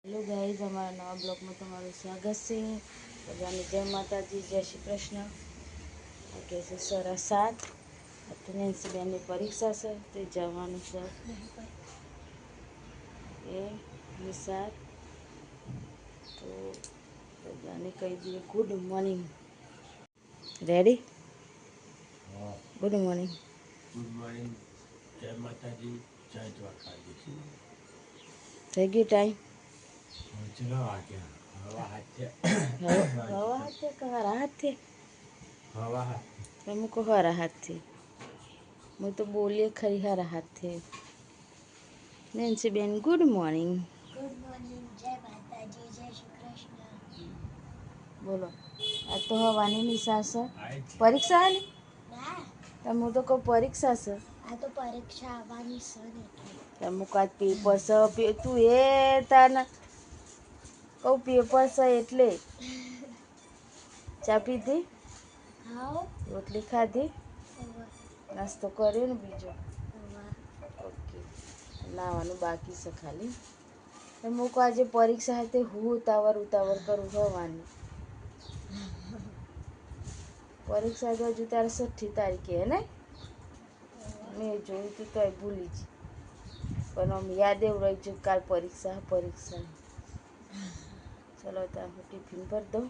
Hello guys, हमारा नवा blog में તમારું સ્વાગત છે। બધાને જય માતાજી, જય શ્રી કૃષ્ણ। ઓકે છે 7:30 અત્યારે બેનની પરીક્ષા છે તે જવાનું છે એ નિશાળ। તો બધાને કહી દઈએ good morning. Ready? Good morning. Good morning, જય માતાજી, જય દ્વારકાધીશ। થઈ ગયો ટાઈમ? ચલો વાગ્યા હવા હાથે હવા હાથે કે હારા હાથે? હવા હાથે તમે કહો હારા હાથે, હું તો બોલીએ ખરી હારા હાથે। નેન્સી બેન ગુડ મોર્નિંગ। ગુડ મોર્નિંગ, જય માતાજી, જય શ્રી કૃષ્ણ। બોલો, આ તો હવાની નિશાળ છે, પરીક્ષા આલી? ના, તમે હું તો કહું પરીક્ષા છે। આ તો પરીક્ષા આવવાની છે ને એટલે। તમે કાંઈ પેપર છે તું એ તાને કહું પેપર છે એટલે। ચા પીધી? હા, રોટલી ખાધી? નાસ્તો કર્યો ને બીજો? ઓકે, નાવાનું બાકી છે ખાલી। તમે કહું આજે પરીક્ષા હતી, હું ઉતાવળ કરું હવાની। પરીક્ષા તો હજુ તારે 6ઠી તારીખે હે ને? મેં જોયું તું તોય ભૂલી જ, પણ આમ યાદ એવું રહી ગયું કાલ પરીક્ષા। ચલો ત્યાં હું ટિફિન ભરી દઉં।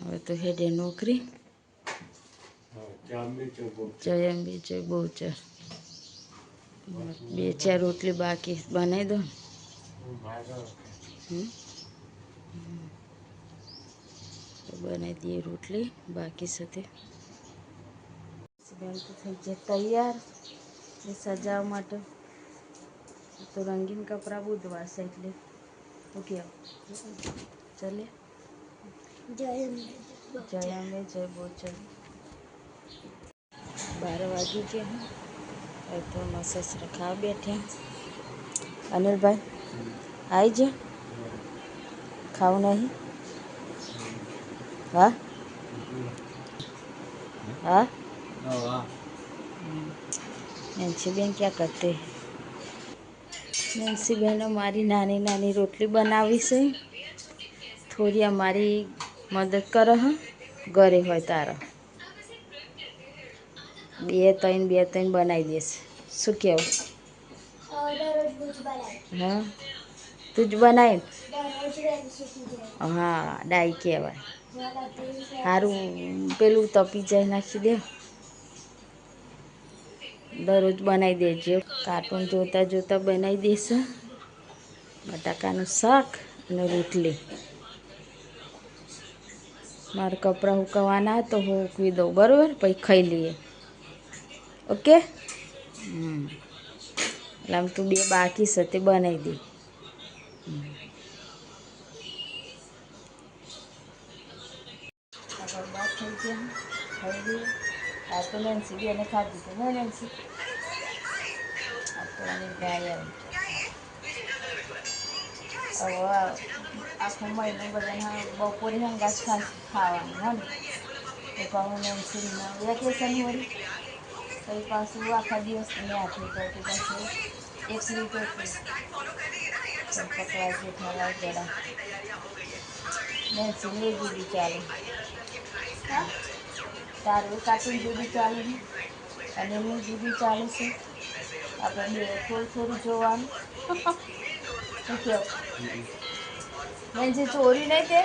હવે તો હેડે નોકરી। જય અંબે જય બહુચર। 2-4 રોટલી બાકી બનાવી દો ને। તો બનાવી દઈએ રોટલી બાકી સાથે। બેન તો થઈ જાય તૈયાર એ સજાવવા માટે। તો રંગીન કપડાં બુધવાર છે એટલે ઓકે ચાલે। જય અંબે જય બહુચર। 12 વાગી ગયા હવે તો અમારા સસરા ખાવા બેઠ્યા। અનિલભાઈ આવી જા, ખાવું નહીં? हाँ हाँ नैन्सी बेन क्या करते हैं? नैन्सी बेन हमारी नानी नानी रोटली बनावी से थोड़ी हमारी मदद करो हाँ घरे હોય તારા। બે ત્રણ બનાવી દેશે। શું કહેવું? દરરોજ ભૂજ બનાય। હા, તું જ બનાય? દરરોજ રેસીપી જાય। હા, ડાઈ કહેવાય। મને તે સારું પેલું તપી જાય નાખી દે। દરરોજ બનાવી દેજો। કાર્ટૂન જોતા જોતા બનાવી દેશે। બટાકાનું શાક અને રોટલી। મારે કપડાં સુકવવાના તો હું સૂકવી દઉં બરાબર, પછી ખાઈ લઈએ। ઓકે? એટલે આમ તું 2 બાકી છે તે બનાવી દે। આગળ બાદ થઈ ગયા ખાઈ લઈએ। આ તો નેન્સી બેને ખાધી તો ને નેન્સી આ તો આની ગાય આવી। હવે આખો મહિનો બધાને બપોરે હંગાત ખાવાનું હોય ને તો કહું નેન્સીને વેકેશન હોય તો પાછું આખા દિવસની હાથે જાય તો પાછું એકલી તો પકડા જેઠાલાલ જરા નેન્સીને એ જુદી ચાલે। હા, તારું કાર્ટૂન જુદી ચાલે છે અને એનું જુદી ચાલે છે। આપણે બે થોડું થોડું જોવાનું। શું કહેવું? નેન્સી ચોરી નહીં તે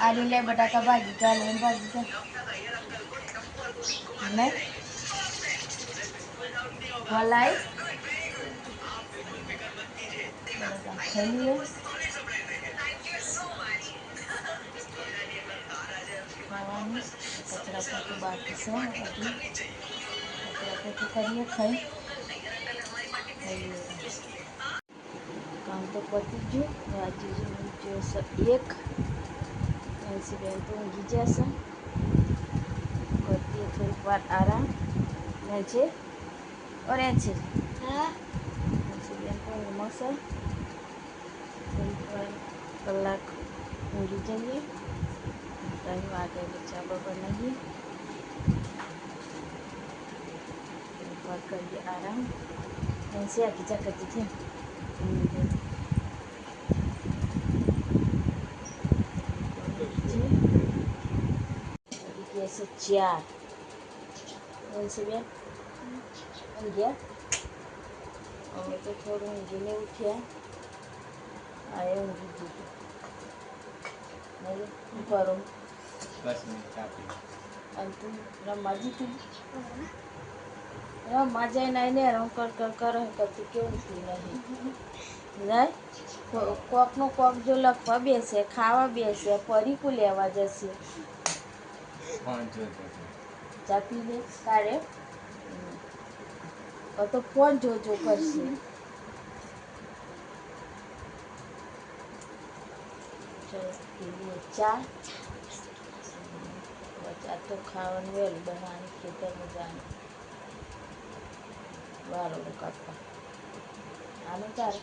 આલુ લે બટાકા ભાજી ચાલે એમ ભાજી ચાલે નહીં મલાઈ ખાઈ લઈએ। ખાવાનું કચરા પોતું બાકી છે હજી, કચરા પોતું કરીએ ખાઈ લઈએ। કામ તો પતી ગયું। આજે જોશે 1 નેન્સી બેન તો ઊંઘી જશે। કરતી થોડીક વાર આરામ। નેન્સી ઓ નેન્સી હા, નેન્સી બેન તો ઊંઘમાં છે। થોડીક વાર કલાક ઊંઘી જઈએ। 3 વાગે એટલે ચા બા બનાવીએ। થોડીક વાર કરીએ આરામ। Nancy aquí caketinya. Dia sejak. Nancy biar. Dia. અમે તો થોડું ઊંઘીને ઉઠ્યા આયો ઊંઘી દીધું શું કરો બસ મિનિટ આપી અને તું રમવા જીતી રમવા જઈને આવીને રમ કર કરતી કેવું થયું નહીં નહીં કોકનું કોક જો લખવા બેસે ખાવા બેસે પરીકું લેવા જશે ફોન જો ચા પી લે કાઢે તો ફોન જોજો કરશે ચા ચા તો ખાવાનું વહેલું બનાવવાનું ખેતરમાં જવાનું વાળો કાપવા આનું તારે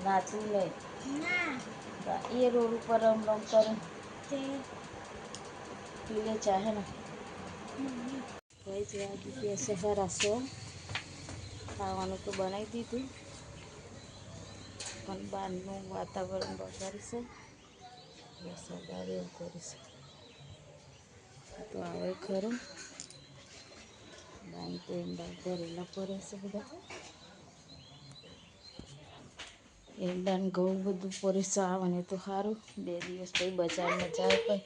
ના તું નહીં એ રોડ ઉપર રમ કરે પી લે ચાહે ને ભાઈ પૈસે હરાશો ખાવાનું તો બનાવી દીધું પણ બહારનું વાતાવરણ બગાડીશે વરસાદ આવે એવું કરીશે તો આવે ખરું બાઈ તો ઈંડા ભરેલા પડે છે બધા ઈંડાને ઘઉં બધું પડે છે આવે ને તો સારું 2 દિવસ પછી બજારમાં જાય પછી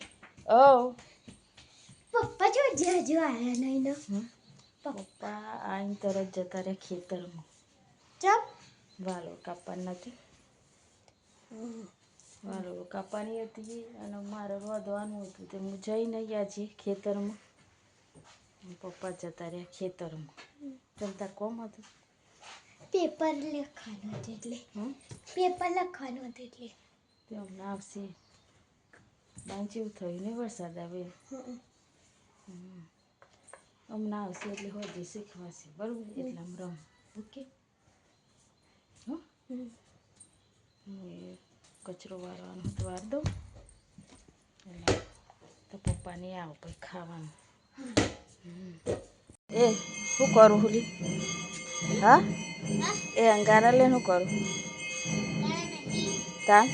પપ્પા જો આવ્યા નહીં ને પપ્પા આઈને તરત જતા રહ્યા ખેતરમાં ચપ વાલો કાપવાની નથી વાલો કાપવાની હતી અને મારે વધવાનું હતું તે હું જઈ નહીં આજે ખેતરમાં પપ્પા જતા રહ્યા ખેતરમાં ચમતા કોમ હતું પેપર લખવાનું હતું એટલે પેપર લખવાનું હતું એટલે તે હમણાં આવશે બાંચ એવું થયું ને વરસાદ આવે હમણાં આવશે એટલે હજી શીખવાશે બરાબર એટલે આમ રમ ઓકે કચરો વારવાનો તો વાર દઉં એટલે તો પપ્પાને આવો પછી ખાવાનું એ શું કરું હુલી હા એ અંગારા લે શું કરું તા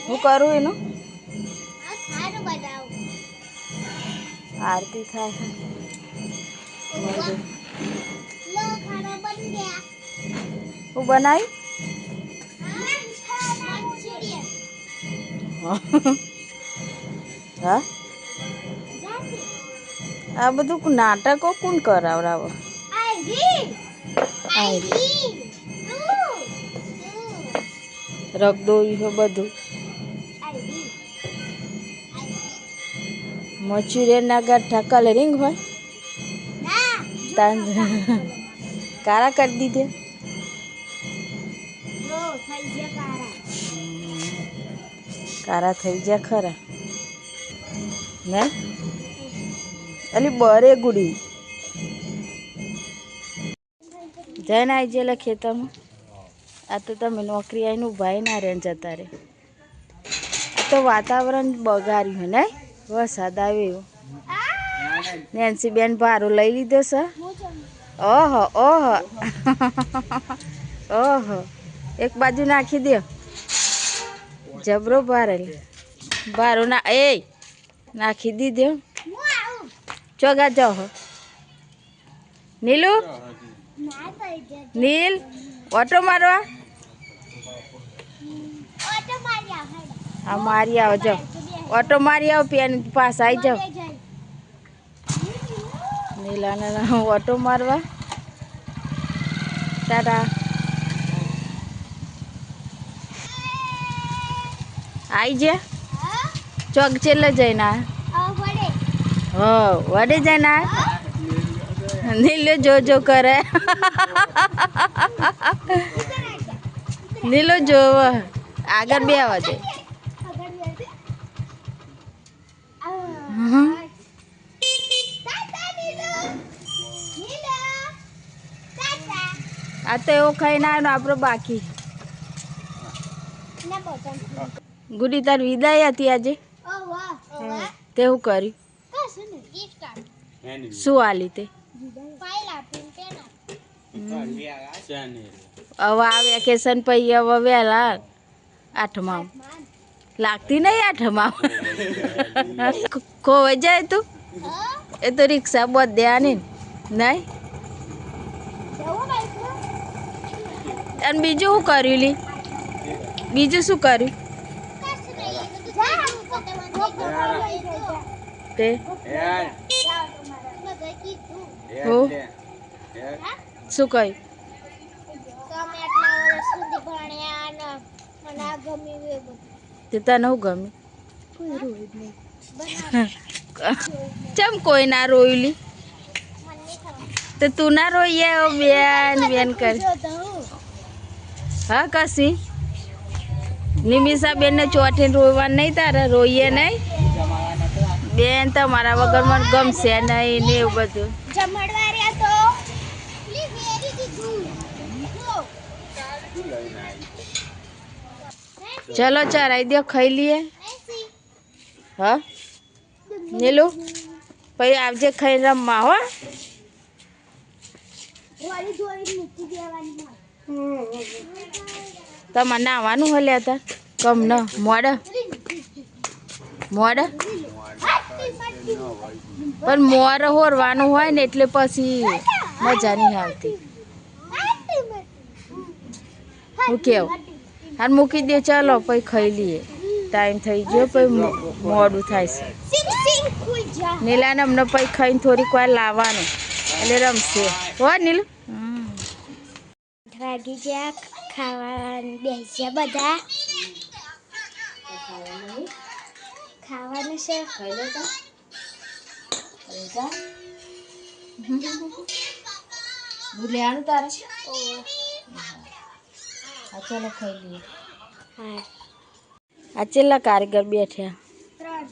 શું કરું એનું આરતી થાય હું બનાવી હા આ બધું નાટકો કોણ કરાવરાવો રગદોઈ છે બધું મચુરિયનના ગાંઠા કલરિંગ હોય કારા કરી દીધે કારા થઈ ગયા ખરા ને અલી બરે ગુડી જઈને આવી ગયેલા ખેતરમાં આ તો તમે નોકરી આવીને ઉભા ના રહે જતા રહે આ તો વાતાવરણ બગાડ્યું હે ને વરસાદ આવ્યો નેન્સી બેન ભારો લઈ લીધો છે ઓહો ઓહો ઓહો એક બાજુ નાખી દો જબરો ભારો ના એ નાખી દીધો ચોગા જાઓ નીલુ નીલ ઓટો મારવા હા મારી આવો જાઓ ઓટો મારી આવો પેન પાસ આવી જાઓ નીલાના ઓટો મારવા ટાટા આવી જા ચોક ચેલે જઈને હો વડે જઈને નીલો જો કરે નીલો જોવ આગળ બે વાગે આ તો એવો ખાઈને આવ્યો આપણો બાકી ગુડી તાર વિદાય હતી આજે તે શું કર્યું શું આલી તે ફાઇલ આપીને પેન ચાને હવે આ વેકેશન પછી હવે વહેલા 8માં લાગતી નહીં 8માં ખોવાઈ જાય તું એ તો રિક્ષા બધે આની નહીં જવો બાઈકમાં અને બીજું શું કર્યું લી બીજું શું કર્યું તે હું શું કહ્યું તે તને શું ગમ્યું ચમ કોઈ ના રોયલી તો તું ના રોઈએ બેન બેન કર હા કશી નિમિષા બેન ને ચોઠીને રોવાનું નહીં તારે રોઈએ નહીં બેન તમારા વગર મને ગમશે નહીં ને એવું બધું જમણવાર્યા તો વેરી દીધું ચલો ચરાઈ દો ખાઈ લઈએ હા નીલું પછી આવજે ખાઈ રમવા હો વાળી જોઈ મૂકી દેવાની તમારે નાવાનું હલે હતા કમ ન મોડ મોડ પણ મોર હોરવાનું હોય ને એટલે પછી મજા નહીં આવતી હું કેવું હા મૂકી દે ચાલો પછી ખાઈ લઈએ ટાઈમ થઈ ગયો પછી મોડું થાય છે નીલાને અમને પછી ખાઈને થોડીક વાર લાવવાનું એટલે રમશે હો નીલું વાગી ગયા ખાવાનું બેસ્યા બધા ખાવાનું છે ભૂલ્યાનું તારે હા ચાલો ખાઈ લઈએ હા આ છેલ્લા કારીગર બેઠ્યા 3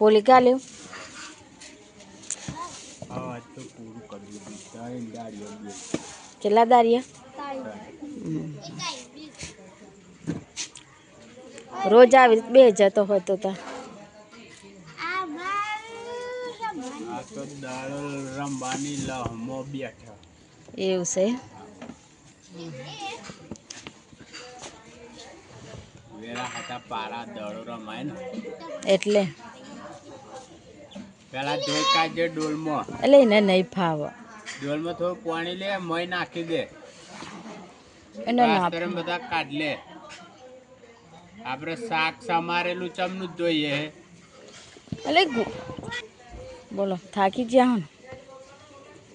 પોલી કાલ્યો આ તો પૂરું કરી દીધું ગાડીઓ બે કેટલા દારિયા રોજ આવી બે જતો હતો તા આ આ તો દાળ રમવાની લહમો બેઠા એવું છે વેરા હતા પારા દળો રમાય ને એટલે પેલા ધોઈ કાઢજે ડોલમાં એટલે એને નહીં ફાવે ડોલમાં થોડું પાણી લે મય નાખી દે એને ના પાસ્તરે બધા કાઢ લે આપણે શાક સમારેલું ચમનું જ જોઈએ એટલે બોલો થાકી ગયા હો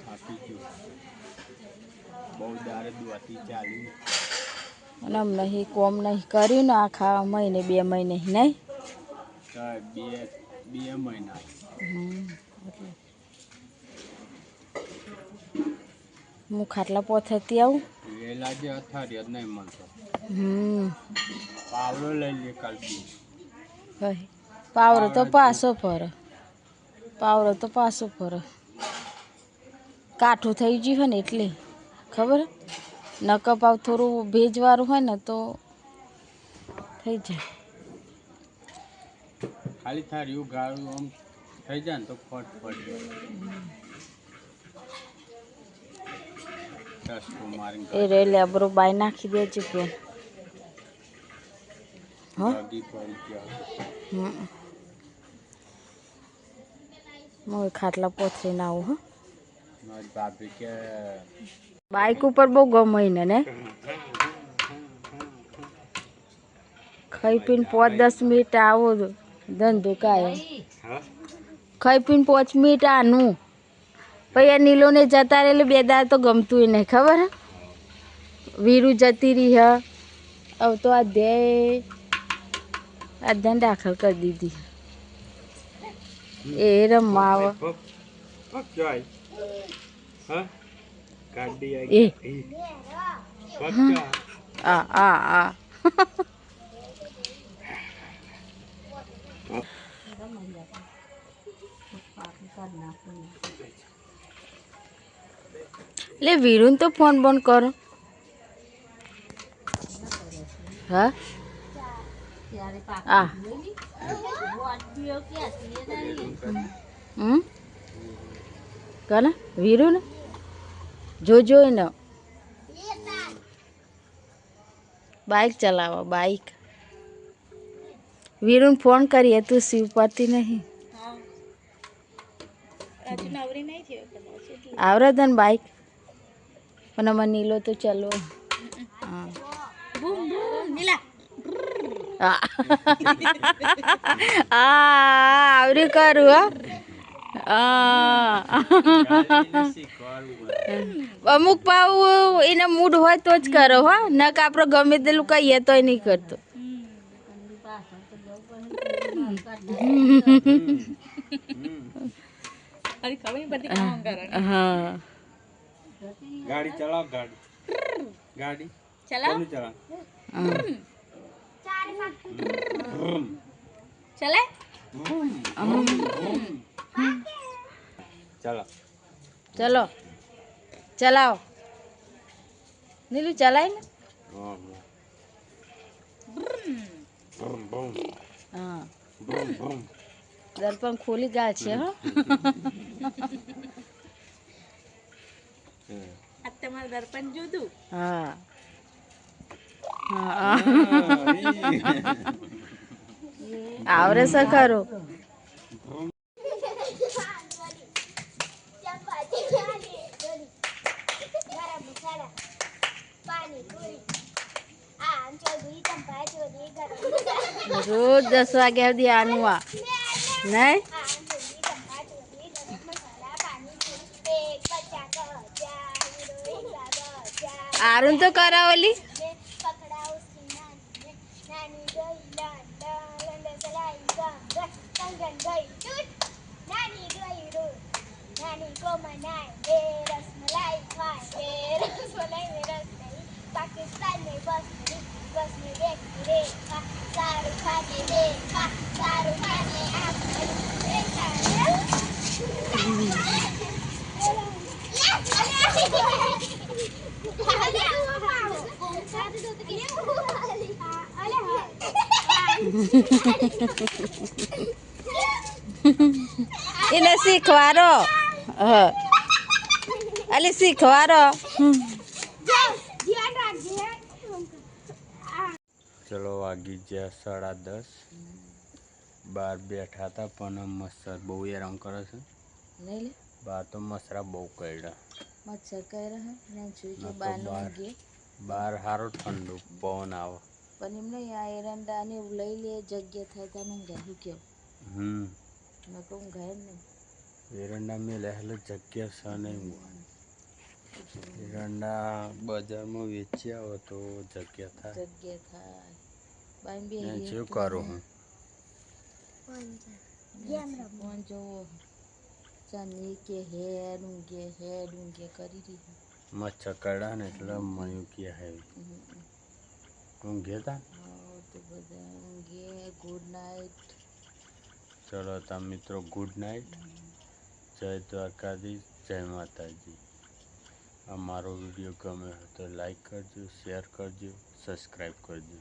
થાકી ગયો બહુ દારે દુઆતી ચાલી અને આમ નહીં કોમ નહીં કર્યું ને આખા મહિને 2 મહિને નહીં તો બે મહિના એટલે હું ખાટલા પોથેથી આવું વેલા જે અથારી જ નહીં મળતો હમ પાવડો લઈ લે કાલથી ભાઈ પાવરો તો પાછો ફરે પાવરો તો પાછો ફરે કાઠું થઈ ગયું હોય ને એટલે ખબર નકપાવ થોડું ભેજવાળું હોય ને તો થઈ જાય ખાલી થાર્યું ગાળું આમ થઈ જાય ને તો ફટ ટસકો મારીને એ રે લેબરો બાય નાખી દેજે બેન હા ભાગી પડી ગયા હું ખાટલા પોથરીને આવું હા મારી ભાભી કે બાઇક ઉપર બહુ ગમે ને ખાઈ પીને 5-10 મિનિટ આવો ધંધો કાય ખાઈ પીને 5 મિનિટ આનું પછી આ નીલોને જતા રહેલે 2 દાર તો ગમતું નહીં ખબર હે વીરું જતી રહી હ હવે તો અધ્યાન દાખલ કરી દીધી એ રમવા આવે એ આ લે વીરુન તો ફોન બંધ કરો હા કોને વીરુ ને જોજો ને બાઇક ચલાવો બાઇક વીરુને ફોન કરીએ તું શિવ પડતી નહીં આવડે તને બાઇક પણ અમારે નીલો તો ચાલો હા આવડ્યું કરું હા અમુક પાવ એને મૂડ હોય તો જ કરો હો ન કે આપણે ગમે તેલું કહીએ તોય નહીં કરતો હા ગાડી ચલાવ ગાડી ચલાવ ચલે ચલો ચલો ચલાવો નીલું ચલાય ને હા દર્પણ ખોલી ગયા છે હો તમારું દર્પણ જુદું હા આવરે છે ખરું રોજ 10 વાગ્યા સુધી આનું આ નહીં આરું તો કરાવલી એને શીખવાડો અલી શીખવાડો ચલો વાગી ગયા 10:30 બહાર બેઠા હતા પણ મચ્છર બહુ હેરાન કરે છે નહીં લે બહાર તો મચ્છરા બહુ કરડ્યા મચ્છર કર્યા ને જોઈ બારનો ગે બહાર સારો ઠંડુ પવન આવે પણ એમ નહીં આ એરંડા ને એવું લઈ લે જગ્યા થાય ત્યાં ઊંઘાય શું કેવું મેં કહું ઊંઘાય જ નહીં એરંડા મેં રહેલો જગ્યા છે નહીં એરંડા બજારમાં વેચ્યા હોય તો જગ્યા થાય બાઈ બે શું કરું હું ફોન જોવો ચાની કે હેડ ઊંઘે કરી રહી મચ્છર કરડા ને એટલે મયું કે હે ઊંઘે તા તો બધા ઊંઘે ગુડ નાઇટ ચલો તમે મિત્રો ગુડ નાઇટ જય દ્વારકાધીશ જય માતાજી અમારો વિડીયો ગમે તો લાઈક કરજો શેર કરજો સબસ્ક્રાઈબ કરજો